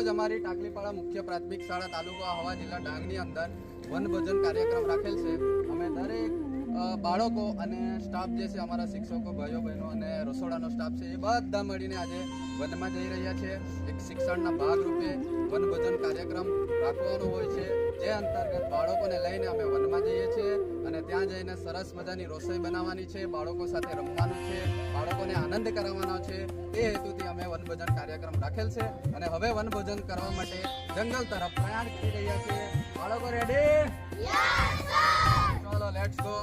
આજરોજ અમારી ટાકલીપાડા મુખ્ય પ્રાથમિક શાળા તાલુકો આહવા જિલ્લા ડાંગની અંદર વનભોજન કાર્યક્રમ રાખેલ છે. અમે દરેક બાળકો અને સ્ટાફ જે છે, અમારા શિક્ષકો ભાઈઓ બહેનો અને રસોડાનો સ્ટાફ છે, એ બધા મળીને આજે વનમાં જઈ રહ્યા છે. એક શિક્ષણના ભાગરૂપે વનભોજન કાર્યક્રમ રાખવાનો હોય છે, જે અંતર્ગત બાળકોને લઈને અમે વનમાં જઈએ છીએ અને ત્યાં જઈને સરસ મજાની રસોઈ બનાવવાની છે, બાળકો સાથે રમવાનું છે, બાળકોને આનંદ કરાવવાનો છે. એ હેતુથી અમે વનભોજન કાર્યક્રમ રાખેલ છે અને હવે વનભોજન કરવા માટે જંગલ તરફ પ્રયાણ કરી રહ્યા છીએ. બાળકો રેડી? ચલો લેટ્સ ગો.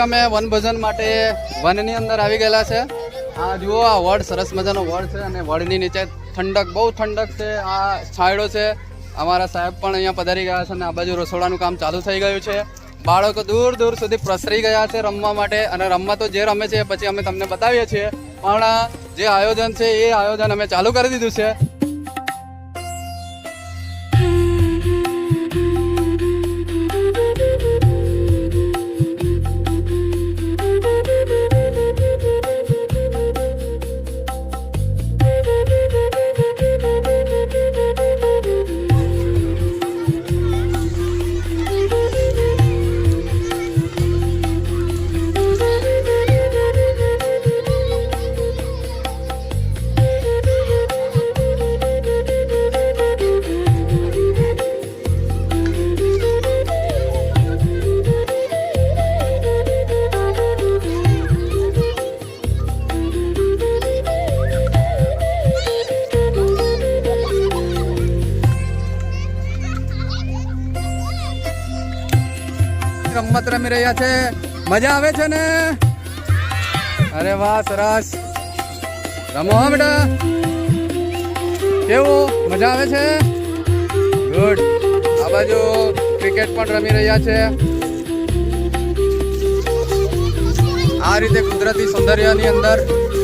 અમે વનભોજન માટે વનની અંદર આવી ગયેલા છે. આ જુઓ, આ વડ સરસ મજાનો વડ છે અને વડની નીચે ઠંડક, બહુ ઠંડક છે. આ છાંયડો છે. અમારા સાહેબ પણ અહીંયા પધારી ગયા છે અને આ બાજુ રસોડાનું કામ ચાલુ થઈ ગયું છે. બાળકો દૂર દૂર સુધી પ્રસરી ગયા છે રમવા માટે અને રમવા તો જે રમે છે પછી અમે તમને બતાવીએ છીએ, પણ જે આયોજન છે એ આયોજન અમે ચાલુ કરી દીધું છે. રમત રમી રહ્યા છે. મજા આવે છે ને? અરે વાહ, સરસ. રમો બેટા. કેવું મજા આવે છે? ગુડ. આ બાજુ ક્રિકેટ પણ રમી રહ્યા છે. આ રીતે કુદરતી સૌંદર્યની અંદર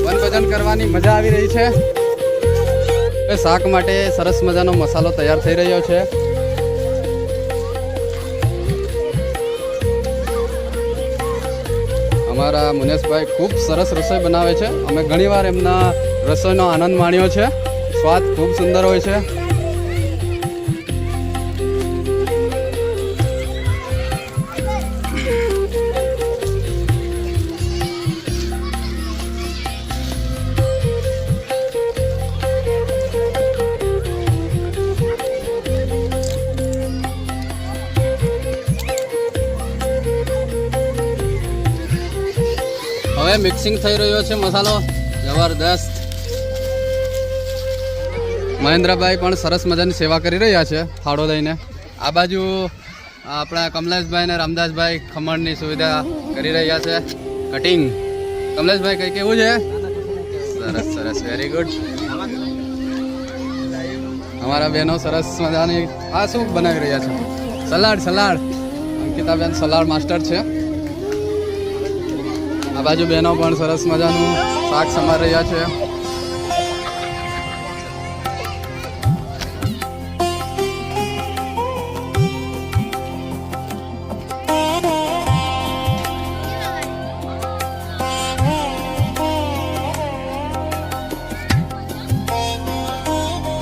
વનભોજન કરવાની મજા આવી રહી છે. શાક માટે સરસ મજાનો મસાલો તૈયાર થઈ રહ્યો છે. અમારા મુનેશભાઈ ખૂબ સરસ રસોઈ બનાવે છે. અમે ઘણીવાર એમના રસોઈનો આનંદ માણ્યો છે. સ્વાદ ખૂબ સુંદર હોય છે. હવે મિક્સિંગ થઈ રહ્યો છે મસાલો, જબરદસ્ત. મહેન્દ્રભાઈ પણ સરસ મજાની સેવા કરી રહ્યા છે ફાળો લઈને. આ બાજુ આપણા કમલેશભાઈ અને રામદાસભાઈ ખમણની સુવિધા કરી રહ્યા છે. કટિંગ. કમલેશભાઈ કઈ કેવું છે? સરસ સરસ, વેરી ગુડ. અમારા બહેનો સરસ મજાની આ શું બનાવી રહ્યા છે? સલાડ. અંકિતાબેન સલાડ માસ્ટર છે. આ બાજુ બહેનો પણ સરસ મજાનું શાક સમાર રહ્યા છે.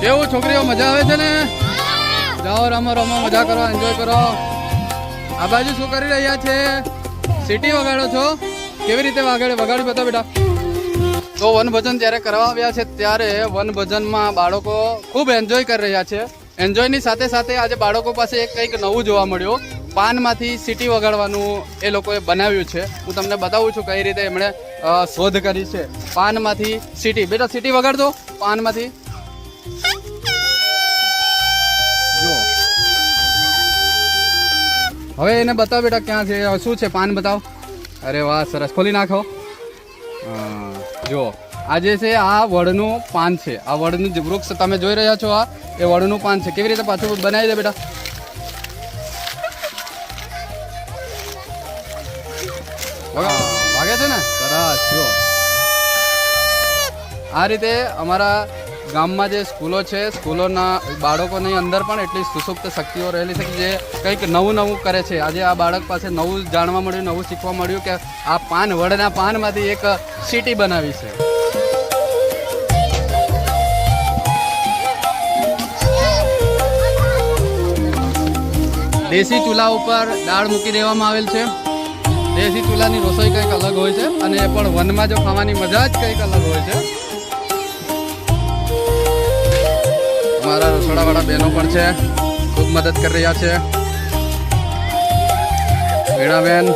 કેવું છોકરીઓ, મજા આવે છે ને? જાઓ, રમો મજા કરો, એન્જોય કરો. આ બાજુ શું કરી રહ્યા છે? સીટી વગાડો છો? કેવી રીતે વગાડી બતાવો બેટા. તો વનભોજન જ્યારે કરવા આવ્યા છે ત્યારે વનભોજનમાં બાળકો ખૂબ એન્જોય કરી રહ્યા છે. એન્જોયની સાથે સાથે આજે બાળકો પાસે કંઈક નવું જોવા મળ્યું. પાનમાંથી સીટી વગાડવાનું એ લોકોએ બનાવ્યું છે. હું તમને બતાવું છું કઈ રીતે એમણે શોધ કરી છે. પાનમાંથી સીટી. બેટા સીટી વગાડજો પાનમાંથી. જો હવે એને બતાવ બેટા ક્યાં છે, શું છે પાન બતાવ. અરે વાહ સરસ, ખોલી નાખો. જો આજે છે આ વડનું પાન છે. આ વડનું જે વૃક્ષ તમે જોઈ રહ્યા છો આ એ વડનું પાન છે. કેવી રીતે પાછું બનાવી દે બેટા. વાગે છે ને સરસ. જો આ રીતે અમારા ગામમાં જે સ્કૂલો છે સ્કૂલોના બાળકોની અંદર પણ એટલી સુસુપ્ત શક્તિઓ રહેલી છે કે જે કંઈક નવું નવું કરે છે. આજે આ બાળક પાસે નવું જાણવા મળ્યું, નવું શીખવા મળ્યું કે આ પાન વડના પાનમાંથી એક સીટી બનાવી છે. દેશી ચૂલા ઉપર દાળ મૂકી દેવામાં આવેલ છે. દેશી ચૂલાની રસોઈ કંઈક અલગ હોય છે અને એ પણ વનમાં જો ખાવાની મજા જ કંઈક અલગ હોય છે. અમારા રસોડાવાળા બહેનો પણ છે, ખૂબ મદદ કરી રહ્યા છે. વીણાબેન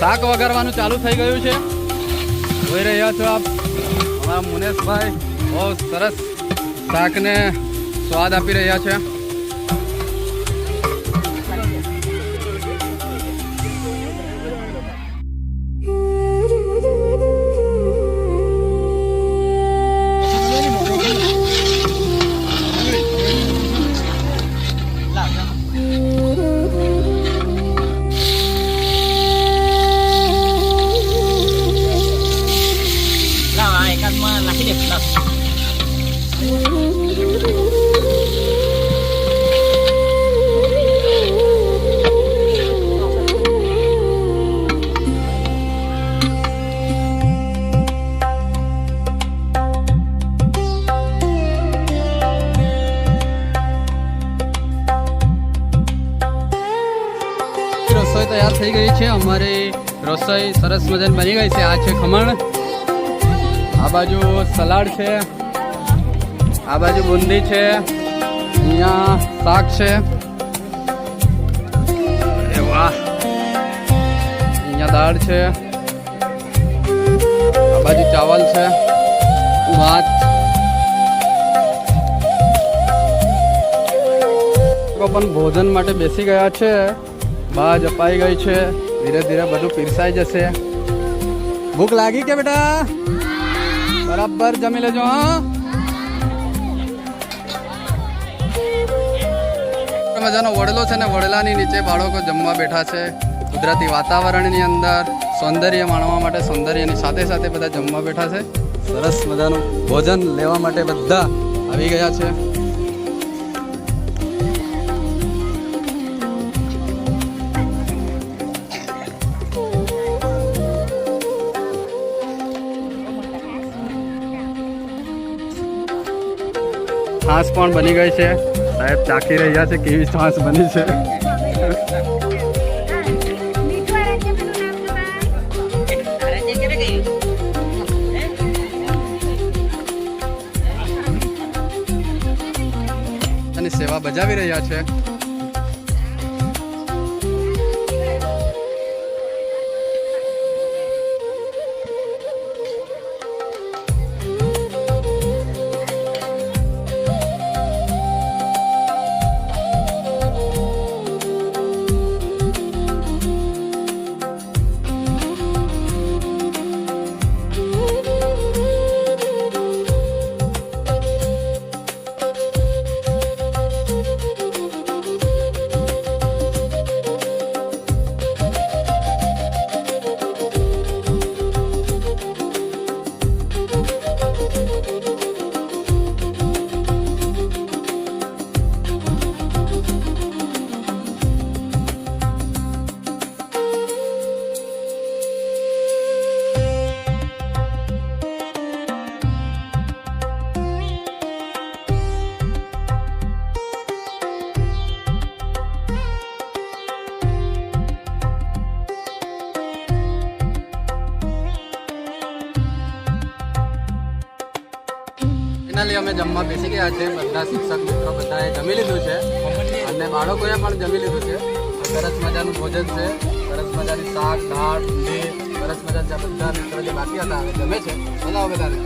શાક વઘારવાનું ચાલુ થઈ ગયું છે. જોઈ રહ્યા છો આપ અમારા મુનેશભાઈ બહુ સરસ શાકને સ્વાદ આપી રહ્યા છે. રસોઈ તૈયાર થઈ ગઈ છે. અમારી રસોઈ સરસ મજાની બની ગઈ છે. આ છે ખમણ, આ બાજુ સલાડ છે, આ બાજુ બુંદી છે, અહીંયા શાક છે. અરે વાહ, અહીંયા દાળ છે, આ બાજુ ચાવલ છે, ભાત. પણ ભોજન માટે બેસી ગયા છે. બાજ અપાઈ ગઈ છે. ધીરે ધીરે બધું પીરસાઈ જશે. ભૂખ લાગી કે બેટા? બરાબર જમી લેજો. હા મજાનો વડલો છે ને વડલાની નીચે બાળકો જમવા બેઠા છે. કુદરતી વાતાવરણની અંદર સૌંદર્ય માણવા માટે સૌંદર્યની સાથે સાથે બધા જમવા બેઠા છે. સરસ મજાનું ભોજન લેવા માટે બધા આવી ગયા છે. છાશ પણ બની ગઈ છે. સાહેબ ચાખી રહ્યા છે કેવી છાશ બની છે. અને સેવા બજાવી રહ્યા છે. ફાઇનલી અમે જમવા બેસી ગયા છે. બધા શિક્ષક મિત્રો બધાએ જમી લીધું છે અને બાળકોએ પણ જમી લીધું છે. સરસ મજાનું ભોજન છે. સરસ મજાની શાક દાળ ઊંડી સરસ મજાના બધા મિત્રો જે બાકી હતા હવે જમે છે. બધા બધાને